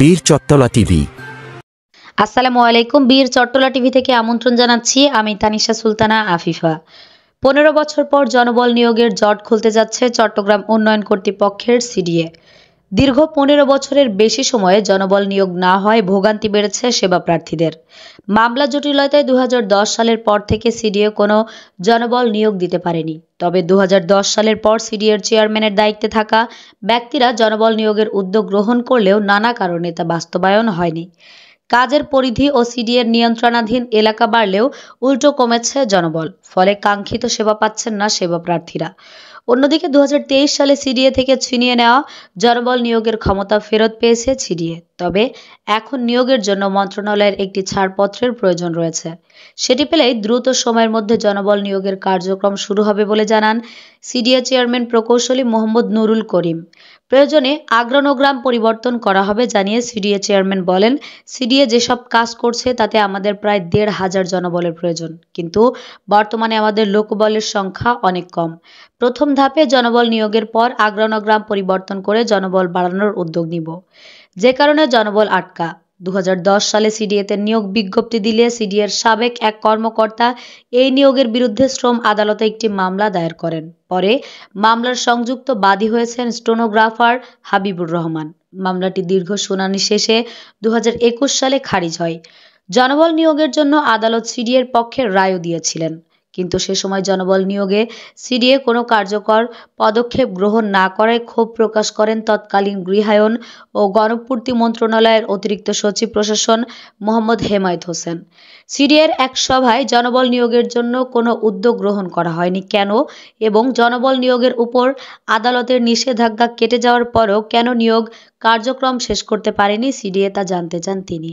বীর চট্টলা টিভি। আসসালামু আলাইকুম। বীর চট্টলা টিভি থেকে আমন্ত্রণ জানাচ্ছি আমি তানিশা সুলতানা আফিফা। 15 বছর পর জনবল নিয়োগের জট খুলতে যাচ্ছে চট্টগ্রাম উন্নয়ন কর্তৃপক্ষের সিডিএ। দীর্ঘ 15 বছরের বেশি সময়ে জনবল নিয়োগ না হয় ভোগান্তি বেড়েছে সেবা প্রার্থীদের। মামলা জটিলতায় 2010 সালের পর থেকে সিডিএ কোনো জনবল নিয়োগ দিতে পারেনি। তবে 2010 সালের পর সিডিএর চেয়ারম্যানের দায়িত্বে থাকা ব্যক্তিরা জনবল নিয়োগের উদ্যোগ গ্রহণ করলেও নানা কারণে তা বাস্তবায়ন হয়নি। কাজের পরিধি ও সিডিএর নিয়ন্ত্রণাধীন এলাকা বাড়লেও উল্টো কমেছে জনবল, ফলে কাঙ্ক্ষিত সেবা পাচ্ছেন না সেবা প্রার্থীরা। অন্যদিকে 2023 সালে সিডিএ থেকে ছিনিয়ে নেওয়া জনবল নিয়োগের ক্ষমতা ফেরত পেয়েছে সিডিএ। তবে এখন নিয়োগের জন্য মন্ত্রণালয়ের একটি ছাড়পত্রের প্রয়োজন রয়েছে। সেটি পেলেই দ্রুত সময়ের মধ্যে জনবল নিয়োগের কার্যক্রম শুরু হবে বলে জানান সিডিএ চেয়ারম্যান প্রকৌশলী মোহাম্মদ নুরুল করিম। প্রয়োজনে অর্গানোগ্রাম পরিবর্তন করা হবে জানিয়ে সিডিএ চেয়ারম্যান বলেন, সিডিএ যেসব কাজ করছে তাতে আমাদের প্রায় 1,500 জনবলের প্রয়োজন, কিন্তু বর্তমানে আমাদের লোকবলের সংখ্যা অনেক কম। প্রথম ধাপে জনবল নিয়োগের পর অর্গানোগ্রাম পরিবর্তন করে জনবল বাড়ানোর উদ্যোগ নিব, যে কারণে জনবল আটকা। 2010 সালে সিডিএতে নিয়োগ বিজ্ঞপ্তি দিলে সিডিএর সাবেক এক কর্মকর্তা এই নিয়োগের বিরুদ্ধে শ্রম আদালতে একটি মামলা দায়ের করেন। পরে মামলার সংযুক্ত বাদী হয়েছেন স্টেনোগ্রাফার হাবিবুর রহমান। মামলাটি দীর্ঘ শুনানি শেষে 2021 সালে খারিজ হয়। জনবল নিয়োগের জন্য আদালত সিডিএর পক্ষে রায়ও দিয়েছিলেন, কিন্তু সে সময় জনবল নিয়োগে সিডিএ কোনো কার্যকর পদক্ষেপ গ্রহণ না করায় ক্ষোভ প্রকাশ করেন তৎকালীন গৃহায়ন ও গণপূর্তি মন্ত্রণালয়ের অতিরিক্ত সচিব প্রশাসন মোহাম্মদ হেমায়েত হোসেন। সিডিএর এক সভায় জনবল নিয়োগের জন্য কোনো উদ্যোগ গ্রহণ করা হয়নি কেন এবং জনবল নিয়োগের উপর আদালতের নিষেধাজ্ঞা কেটে যাওয়ার পরও কেন নিয়োগ কার্যক্রম শেষ করতে পারেনি সিডিএ তা জানতে চান তিনি।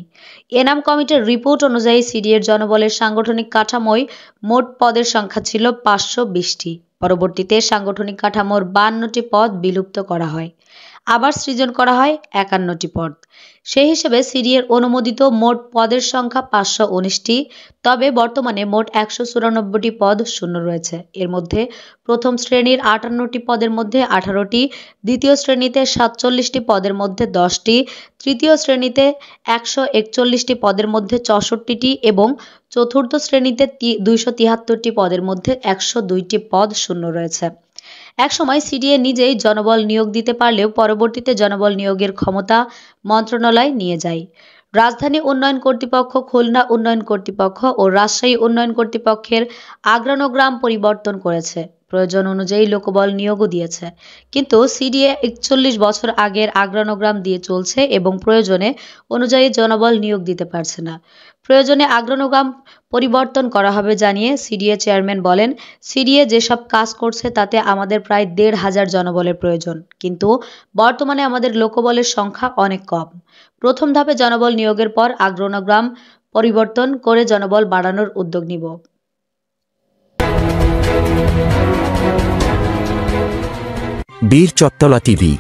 এনাম কমিটির রিপোর্ট অনুযায়ী সিডিএর জনবলের সাংগঠনিক কাঠামোয় মোট পদের সংখ্যা ছিল 520টি। পরবর্তীতে সাংগঠনিক কাঠামোর 52টি পদ বিলুপ্ত করা হয়, আবার সৃজন করা হয় 51টি পদ। সেই হিসেবে সিডিএর অনুমোদিত মোট পদের সংখ্যা 519টি। তবে বর্তমানে মোট 194টি পদ শূন্য রয়েছে। এর মধ্যে প্রথম শ্রেণীর 58টি পদের মধ্যে 18টি, দ্বিতীয় শ্রেণীতে 47টি পদের মধ্যে 10টি, তৃতীয় শ্রেণীতে 141টি পদের মধ্যে 64টি এবং চতুর্থ শ্রেণীতে 273টি পদের মধ্যে 102টি পদ শূন্য রয়েছে। একসময় সিডিএ নিজেই জনবল নিয়োগ দিতে পারলেও পরবর্তীতে জনবল নিয়োগের ক্ষমতা মন্ত্রণালয় নিয়ে যায়। রাজধানী উন্নয়ন কর্তৃপক্ষ, খুলনা উন্নয়ন কর্তৃপক্ষ ও রাজশাহী উন্নয়ন কর্তৃপক্ষের অর্গানোগ্রাম পরিবর্তন করেছে, প্রয়োজন অনুযায়ী লোকবল নিয়োগও দিয়েছে। কিন্তু সিডিএ 41 বছর আগের অর্গানোগ্রাম দিয়ে চলছে এবং প্রয়োজনে অনুযায়ী জনবল নিয়োগ দিতে পারছে না। প্রয়োজনে অর্গানোগ্রাম পরিবর্তন করা হবে জানিয়ে সিডিএ চেয়ারম্যান বলেন, সিডিএ যেসব কাজ করছে তাতে আমাদের প্রায় 1,500 জনবলের প্রয়োজন, কিন্তু বর্তমানে আমাদের লোকবলের সংখ্যা অনেক কম। প্রথম ধাপে জনবল নিয়োগের পর অর্গানোগ্রাম পরিবর্তন করে জনবল বাড়ানোর উদ্যোগ নিব। বীর চট্টলা টিভি।